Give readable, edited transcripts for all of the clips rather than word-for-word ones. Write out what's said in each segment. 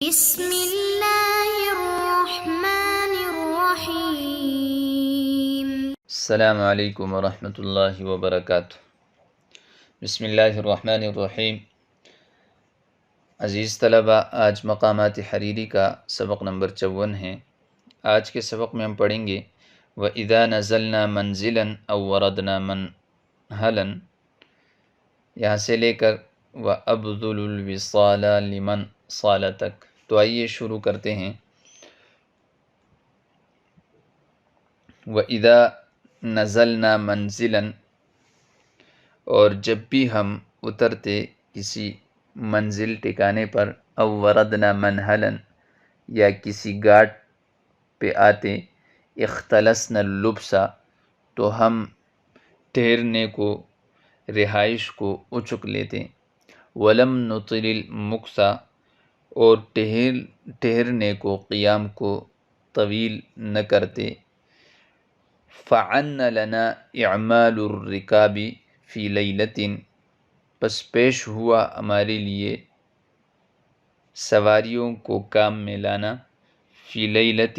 بسم اللہ الرحمن الرحیم۔ السلام علیکم ورحمۃ اللہ وبرکاتہ۔ بسم اللہ الرحمن الرحیم۔ عزیز طلبہ، آج مقامات حریری کا سبق نمبر 54 ہے۔ آج کے سبق میں ہم پڑھیں گے وَإِذَا نَزَلْنَا مَنْزِلًا أَوْ وَرَدْنَا مَنْهَلًا، یہاں سے لے کر وَأَبْذُلُ الْوِصَالَ لِمَنْ صَالَ تک۔ تو آئیے شروع کرتے ہیں۔ وَإِذَا نَزَلْنَا مَنْزِلًا، اور جب بھی ہم اترتے کسی منزل ٹھکانے پر، او وردنا منہلا، یا کسی گھاٹ پہ آتے، اختلسنا اللبسا، تو ہم ٹھہرنے کو، رہائش کو اچک لیتے، ولم نطل المکسا، اور ٹھہرنے کو، قیام کو طویل نہ کرتے، فعن لنا اعمال الرکاب فی لیلۃ، پس پیش ہوا ہمارے لیے سواریوں کو کام میں لانا، فی لیلۃ،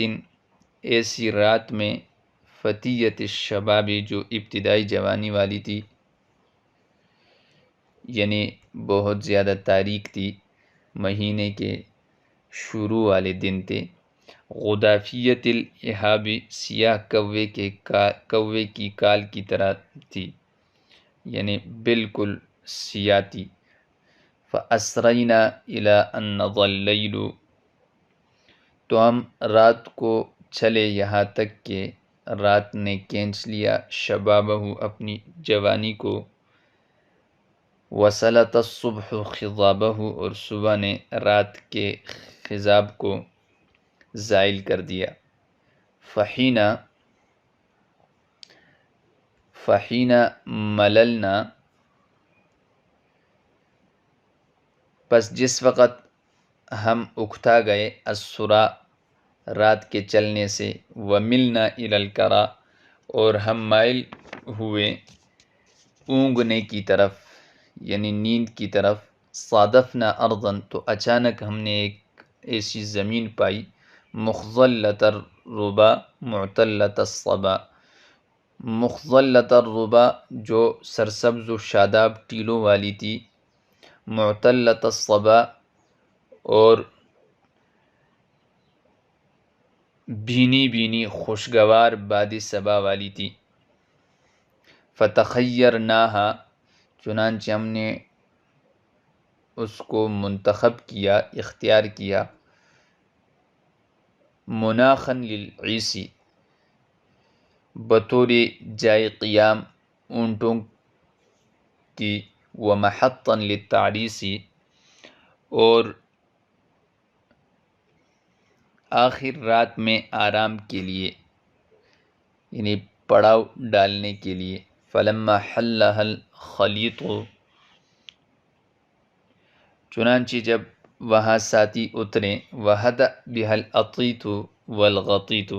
ایسی رات میں، فتیۃ الشباب، جو ابتدائی جوانی والی تھی، یعنی بہت زیادہ تاریک تھی، مہینے کے شروع والے دن تھے، غدافیت الاحاب، سیاہ کوے کی کال کی طرح تھی، یعنی بالکل سیاہ تھی، فَأَسْرَيْنَا إِلَىٰ أَنْ نَضَى اللَّيْلُ، تو ہم رات کو چلے یہاں تک کہ رات نے کھینچ لیا شبابہ، اپنی جوانی کو، وَسَلَطَ الصُّبْحُ خِضَابَهُ، اور صبح نے رات کے خضاب کو زائل کر دیا، فَحِينَ مَلَلْنَا، پس جس وقت ہم اکتا گئے، السُّرَا، رات کے چلنے سے، وَمِلْنَا إِلَى الْكَرَىٰ، اور ہم مائل ہوئے اونگنے کی طرف، یعنی نیند کی طرف، صادفنا ارضاً، تو اچانک ہم نے ایک ایسی زمین پائی، مخضلۃ الربا معتلۃ الصبا، مخضلۃ الربا، جو سرسبز و شاداب ٹیلوں والی تھی، معتلۃ الصبا، اور بھینی بھینی خوشگوار باد صبا والی تھی، فتخیرناہا، چنانچہ ہم نے اس کو منتخب کیا، اختیار کیا، مناخا للعیسی، بطور جائے قیام اونٹوں کی، ومحطا للتعریسی، اور آخر رات میں آرام کے لیے، یعنی پڑاؤ ڈالنے کے لیے، فلما حلها الخلیط، چنانچہ جب وہاں ساتھی اترے، وہدأ بها العطیط والغطیط،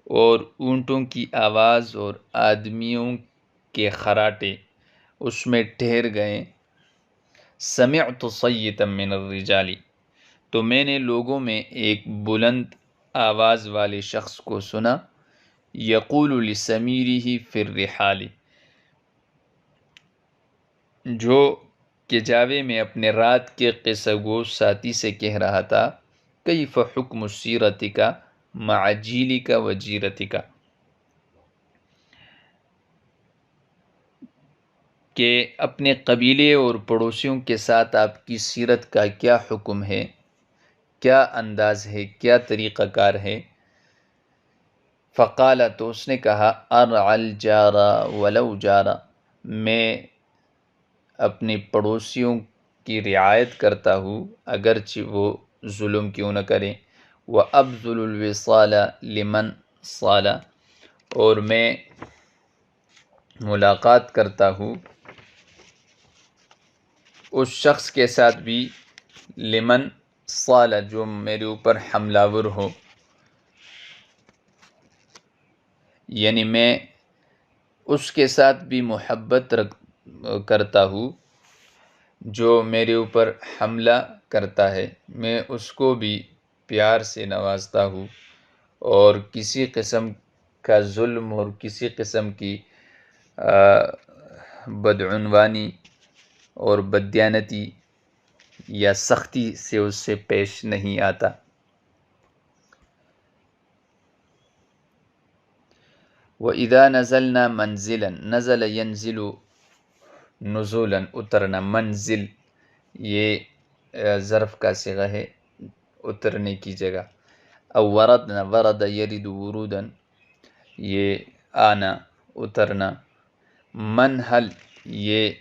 اور اونٹوں کی آواز اور آدمیوں کے خراٹے اس میں ٹھہر گئے، سمعت صیتا من الرجال، تو میں نے لوگوں میں ایک بلند آواز والے شخص کو سنا، یقول لسمیرہ فی الرحال، جو کجاوے میں اپنے رات کے قصہ گو ساتھی سے کہہ رہا تھا، کیف حکم سیرتک مع جیلک و جیرتک، کہ اپنے قبیلے اور پڑوسیوں کے ساتھ آپ کی سیرت کا کیا حکم ہے، کیا انداز ہے، کیا طریقہ کار ہے، فقال، تو اس نے کہا، ارعى الجار ولو جار، میں اپنے پڑوسیوں کی رعایت کرتا ہوں اگرچہ وہ ظلم کیوں نہ کریں، وَأَبْذُلُ الْوِصَالَ لِمَنْ صَالَ، اور میں ملاقات کرتا ہوں اس شخص کے ساتھ بھی، لمن صال، جو میرے اوپر حملہ ور ہو، یعنی میں اس کے ساتھ بھی محبت کرتا ہوں جو میرے اوپر حملہ کرتا ہے میں اس کو بھی پیار سے نوازتا ہوں، اور کسی قسم کا ظلم اور کسی قسم کی بدعنوانی اور بددیانتی یا سختی سے اس سے پیش نہیں آتا۔ وَإِذَا نَزَلْنَا مَنزِلًا، نزل ينزل نزولا، اترنا، منزل یہ ظرف کا صیغہ ہے، اترنے کی جگہ۔ او وردنا، ورد یرد ورودا، یہ آنا، اترنا۔ منحل، یہ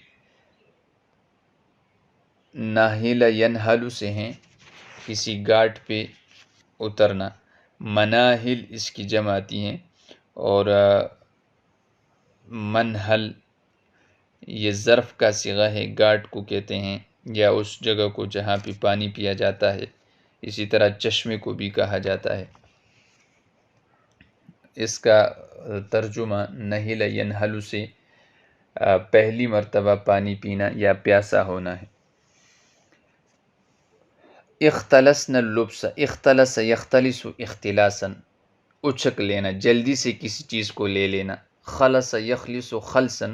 ناہل ینحل سے ہیں، کسی گھاٹ پہ اترنا۔ مناہل اس کی جمع آتی ہیں، اور منحل یہ ظرف کا صیغہ ہے، گھاٹ کو کہتے ہیں یا اس جگہ کو جہاں پہ پانی پیا جاتا ہے، اسی طرح چشمے کو بھی کہا جاتا ہے۔ اس کا ترجمہ نہل ینحل سے پہلی مرتبہ پانی پینا یا پیاسا ہونا ہے۔ اختلسنا اللبس، اختلس یختلس اختلاسا، اچک لینا، جلدی سے کسی چیز کو لے لینا۔ خلص یخلص خلصا،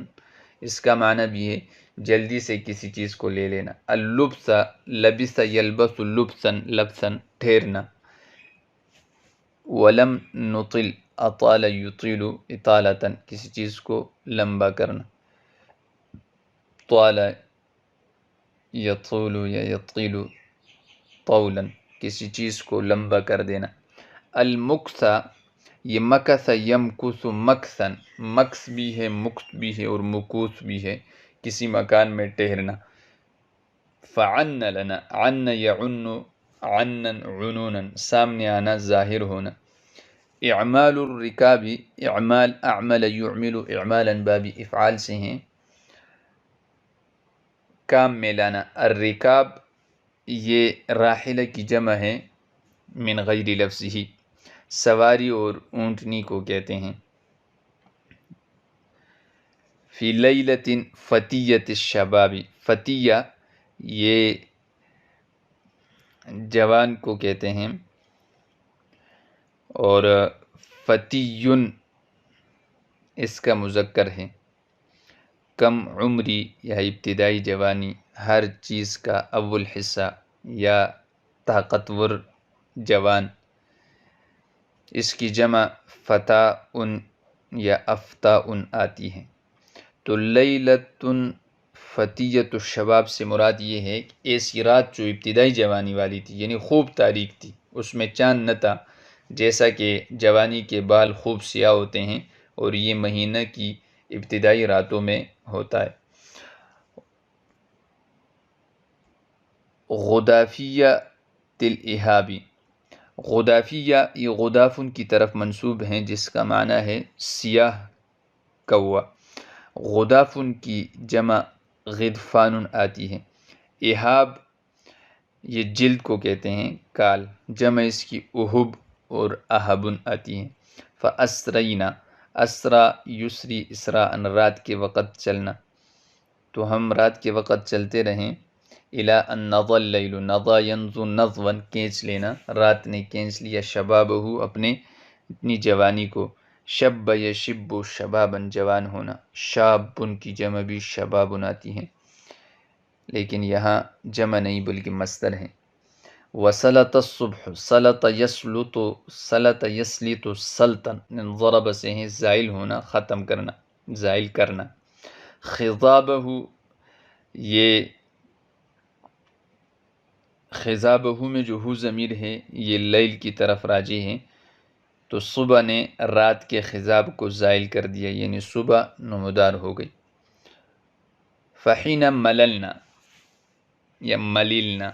اس کا معنی بھی ہے جلدی سے کسی چیز کو لے لینا۔ اللبس، لبس یلبس لبسا، لبسا ٹھہرنا۔ ولم نطل، اطال یطیل اطالتا، کسی چیز کو لمبا کرنا۔ طال یطول یا یطیل طولا، کسی چیز کو لمبا کر دینا۔ المکث، یہ مکث یمکث مکثا، مکث بھی ہے، مکث بھی ہے اور مکوث بھی ہے، کسی مکان میں ٹھہرنا۔ فعن لنا، عن یعن عنا عنونا، سامنے آنا، ظاہر ہونا۔ اعمال الرکاب، اعمال اعمل یعمل اعمالا باب افعال سے ہیں، کام میں لانا۔ الرکاب یہ راحلہ کی جمع ہے، من غیر لفظہ، سواری اور اونٹنی کو کہتے ہیں۔ فی لیلۃ فتیۃ الشباب، فتیہ یہ جوان کو کہتے ہیں، اور فتیٌ اس کا مذکر ہے۔ کم عمری یا ابتدائی جوانی، ہر چیز کا اول حصہ یا طاقتور جوان، اس کی جمع فتاء یا افتا آتی ہے۔ تو لیلۃ فتیۃ الشباب سے مراد یہ ہے کہ ایسی رات جو ابتدائی جوانی والی تھی، یعنی خوب تاریک تھی، اس میں چاند نہ تھا، جیسا کہ جوانی کے بال خوب سیاہ ہوتے ہیں اور یہ مہینہ کی ابتدائی راتوں میں ہوتا ہے۔ غدافیہ الاہابی، غدافیہ یہ غدافن کی طرف منسوب ہیں، جس کا معنی ہے سیاہ کوا۔ غدافن کی جمع غدفان آتی ہے۔ اہاب یہ جلد کو کہتے ہیں، کال، جمع اس کی اہب اور اہبن آتی ہیں۔ فاسرینا، اسرا یسری اسراء، رات کے وقت چلنا، تو ہم رات کے وقت چلتے رہیں۔ الی ان نضى اللیل، نضى ینضو نضوا، کھینچ لینا، رات نے کھینچ لیا، شبابہ اپنی جوانی کو۔ شب یشب شبابا، جوان ہونا۔ شابن کی جمع بھی شبابن آتی ہیں، لیکن یہاں جمع نہیں بلکہ مصدر ہے۔ وسلط الصبح، سلط یسلط، سلط یسلط سلطا، ضرب سے ہیں زائل ہونا، ختم کرنا، زائل کرنا۔ خضابہ یہ خضابہ میں جو ہو ضمیر ہے یہ لیل کی طرف راجع ہے، تو صبح نے رات کے خضاب کو زائل کر دیا، یعنی صبح نمودار ہو گئی۔ فحین مللنا یا مللنا،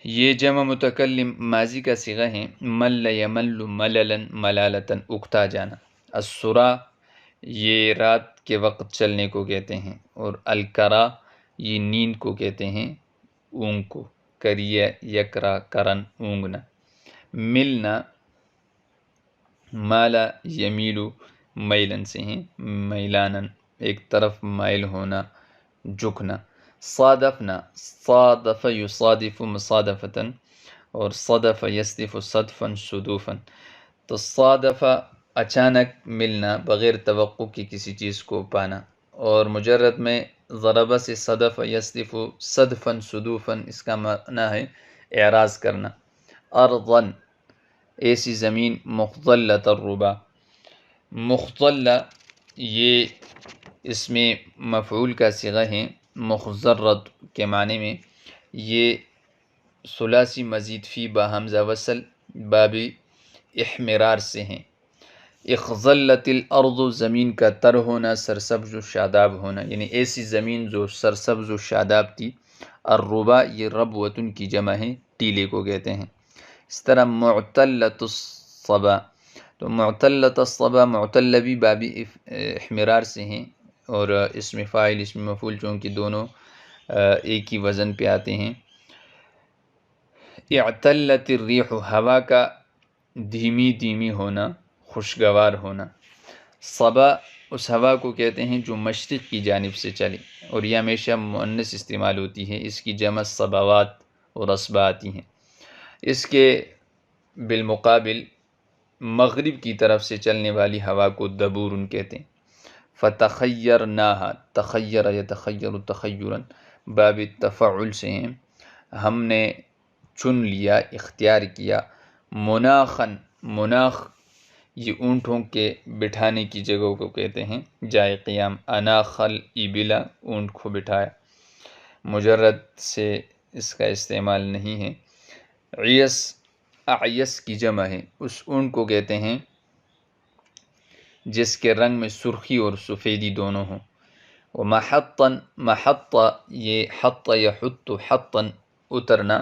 یہ جمع متکلم ماضی کا صیغہ ہے، مل یمل مللا ملالتا، اکتا جانا۔ السرا یہ رات کے وقت چلنے کو کہتے ہیں، اور الکرا یہ نیند کو کہتے ہیں، اونگ کو۔ کریہ یکرا کرن، اونگنا۔ ملنا مالا یمیل میلن سے ہیں، میلانن ایک طرف مائل ہونا، جھکنا۔ صادفنا، صادف یصادف مصادفتاً، اور صدف یصدف صدفاً صدوفاً. تو صادف اچانک ملنا، بغیر توقع کی کسی چیز کو پانا، اور مجرد میں ضربہ سے صدف یصدف صدفاً صدوفاً، اس کا معنی ہے اعراض کرنا. ارضاً ایسی زمین، مخضلۃ الربا، مخضلہ یہ اس میں مفعول کا صیغہ ہے، مخضرت کے معنی میں. یہ ثلاثی مزید فی با حمزہ وصل باب احمرار سے ہیں. اخضلت الارض زمین کا تر ہونا، سرسبز و شاداب ہونا، یعنی ایسی زمین جو سرسبز و شاداب تھی. الربا یہ ربوتن کی جمع ہے، ٹیلے کو کہتے ہیں. اس طرح معتلۃ الصبا، تو معتلۃ الصبا، معتل بھی باب احمرار سے ہیں، اور اسم فاعل اسم مفعول چونکہ دونوں ایک ہی وزن پہ آتے ہیں. اعتلت الریح ہوا کا دھیمی دھیمی ہونا، خوشگوار ہونا. صبا اس ہوا کو کہتے ہیں جو مشرق کی جانب سے چلے، اور یہ ہمیشہ مؤنث استعمال ہوتی ہے، اس کی جمع صبوات اور اصبا آتی ہیں. اس کے بالمقابل مغرب کی طرف سے چلنے والی ہوا کو دبورن کہتے ہیں. فتخیرناہا، تخیر یتخیر تخیرا باب تفعل سے ہیں. ہم نے چن لیا، اختیار کیا. مناخن، مناخ یہ اونٹوں کے بٹھانے کی جگہوں کو کہتے ہیں، جائے قیام. اناخل ابلا، اونٹ کو بٹھایا، مجرد سے اس کا استعمال نہیں ہے. عیس، اعیس کی جمع ہے، اس اونٹ کو کہتے ہیں جس کے رنگ میں سرخی اور سفیدی دونوں ہوں. ومحطن، محطہ یہ حط یحط حطن اترنا،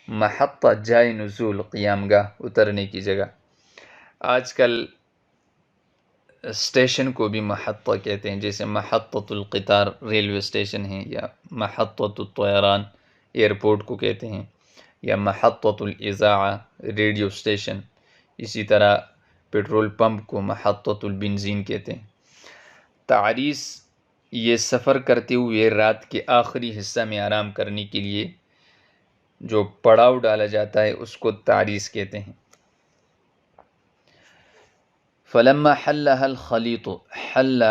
محطہ جائے نزول، قیام گاہ، اترنے کی جگہ. آج کل اسٹیشن کو بھی محطہ کہتے ہیں، جیسے محطۃ القطار ریلوے اسٹیشن ہے، یا محطۃ الطیران ایئرپورٹ کو کہتے ہیں، یا محطۃ الاذاعہ ریڈیو اسٹیشن. اسی طرح پیٹرول پمپ کو محطۃ البنزین کہتے ہیں. تعریس یہ سفر کرتے ہوئے رات کے آخری حصہ میں آرام کرنے کے لیے جو پڑاؤ ڈالا جاتا ہے اس کو تعریس کہتے ہیں. فلما حلها الخلیط، حل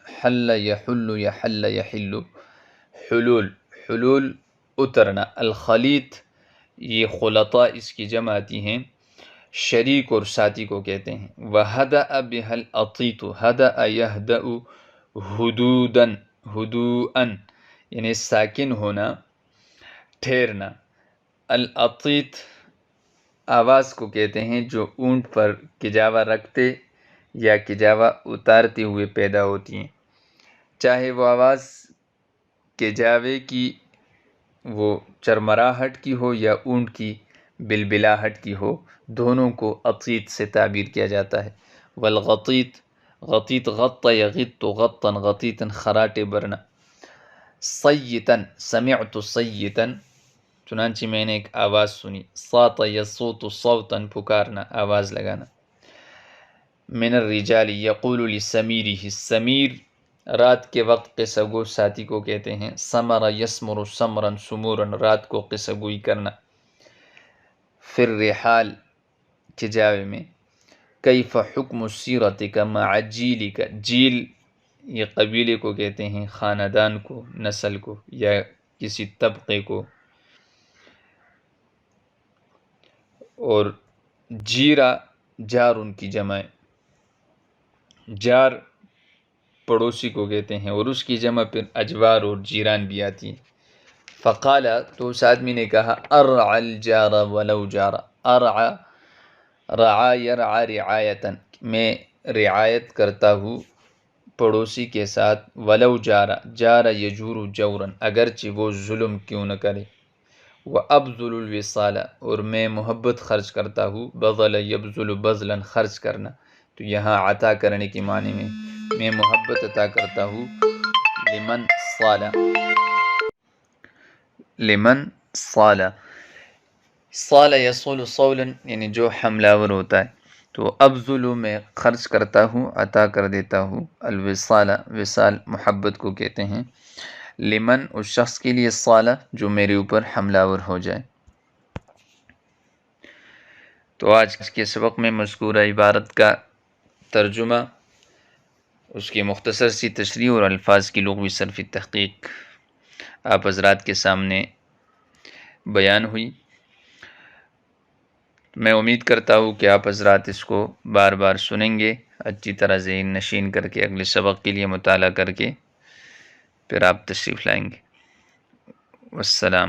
حل یحل یحل یحل، حلول، حلول اترنا. الخلیط یہ خلطاء اس کی جمع آتی ہیں، شریک اور ساتھی کو کہتے ہیں. وَهَدَأَ بِهَا الْأَطِيطُ، هَدَأَ يَهْدَأُ حدوداً، ہدوءً یعنی ساکن ہونا، ٹھہرنا. الاطیط آواز کو کہتے ہیں جو اونٹ پر کجاوا رکھتے یا کجاوا اتارتے ہوئے پیدا ہوتی ہیں، چاہے وہ آواز کجاوے کی وہ چرمراہٹ کی ہو یا اونٹ کی بلبلاہٹ کی ہو، دونوں کو اطیط سے تعبیر کیا جاتا ہے. والغطیط، غطیط غط یغط غطا غطیطا خراٹے برنا. صیتاً، سمعت صیتاً چنانچہ میں نے ایک آواز سنی. صاط یصوت صوتاً پکارنا، آواز لگانا. من الرجال یقول لسمیرہ، سمیر رات کے وقت قصہ گو ساتھی کو کہتے ہیں. سمر یسمر سمرا سمورا، رات کو قصہ گوئی کرنا. فی الرحال کجاوے میں. کیف حکم سیرتک مع جیلک، جیل یہ قبیلے کو کہتے ہیں، خاندان کو، نسل کو، یا کسی طبقے کو. اور جیرہ جار ان کی جمع، جار پڑوسی کو کہتے ہیں، اور اس کی جمع پھر اجوار اور جیران بھی آتی ہیں. فقال، تو اس آدمی نے کہا، ارعى الجار ولو جار. ارعى رعا یرعا رعایتاً، میں رعایت کرتا ہوں پڑوسی کے ساتھ. ولو جارا، جارا یجور جوراً، اگرچہ وہ ظلم کیوں نہ کرے. وابذل الوصال، اور میں محبت خرچ کرتا ہوں. بذل یبذل بذلا، خرچ کرنا، تو یہاں عطا کرنے کے معنی میں محبت عطا کرتا ہوں. لمن صال، لمن صال، صال یصول صولا یعنی جو حملہ ور ہوتا ہے. تو ابذلو میں خرچ کرتا ہوں، عطا کر دیتا ہوں، الوصال وصال محبت کو کہتے ہیں، لمن اس شخص کے لیے، صالہ جو میرے اوپر حملہ آور ہو جائے۔ تو آج کے سبق میں مذکورہ عبارت کا ترجمہ، اس کی مختصر سی تشریح اور الفاظ کی لغوی صرفی تحقیق آپ حضرات کے سامنے بیان ہوئی۔ میں امید کرتا ہوں کہ آپ حضرات اس کو بار بار سنیں گے، اچھی طرح ذہن نشین کر کے، اگلے سبق کے لیے مطالعہ کر کے پھر آپ تشریف لائیں گے۔ والسلام۔